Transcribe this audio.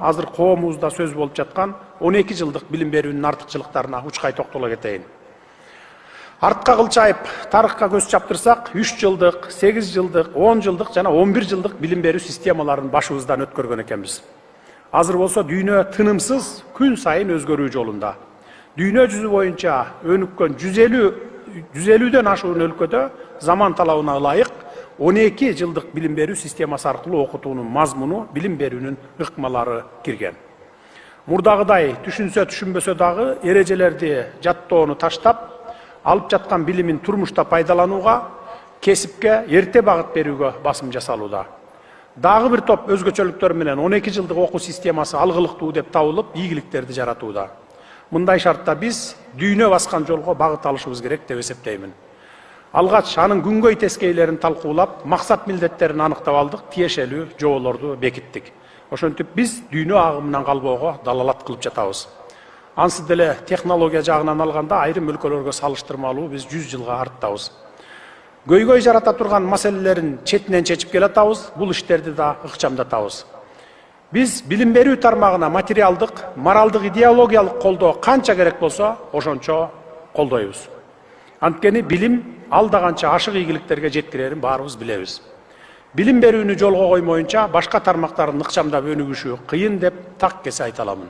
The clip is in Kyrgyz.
азыр коомубузда сөз болуп жаткан 12 жылдык билим берүүнүн артыкчылыктарына учкай токтоло кетейин. Артка кылчайып, тарыхка көз чаптырсак, 3 жылдык, 8 жылдык, 10 жылдык жана 11 жылдык билим берүү системаларын башыбыздан өткөргөн экенбиз. Азыр болсо дүйнө тынымсыз күн сайын өзгөрүү жолунда. Дүйнө жүзү боюнча өнүккөн 150ден ашуун өлкөдө заман талабына ылайык 12 жылдык билим берүү системасы аркылуу окутуунун мазмуну, билим берүүнүн ыкмалары кирген. Мурдагыдай түшүнсө түшүнбөсө дагы эрежелерди жаттоону таштап, алып жаткан билимин турмушта пайдаланууга, кесипке эрте багыт берүүгө басым жасалууда. Дагы бир топ өзгөчөлүктөр менен 12 жылдык окуу системасы алгылыктуу деп табылып, ийгиликтерди жаратууда. Мындай шартта биз дүйнө баскан жолго багыт алышыбыз керек деп эсептеймин. Алгач анын күнгөй тескейлерин талкуулап, максат милдеттерин аныктап алдык, тиешелүү жоболорду бекиттик. Ошентип биз дүйнө агымынан калбоого далалат кылып жатабыз. Ансыз деле технология жагынан алганда айрым өлкөлөргө салыштырмалуу биз 100 жылга арттабыз. Көйгөй жарата турган маселелерин четинен чечип келатабыз, бул иштерди да ыкчамдатабыз. Биз билим берүү тармагына материалдык, моралдык, идеологиялык колдоо канча керек болсо, ошончо колдойбуз. Анткени билим алда канча ашык ийгиликтерге жеткирерин баарыбыз билебиз. Билим берүүнү жолго коймоюнча башка тармактардын ыкчамдап өнүгүшү кыйын деп так кесе айта аламын.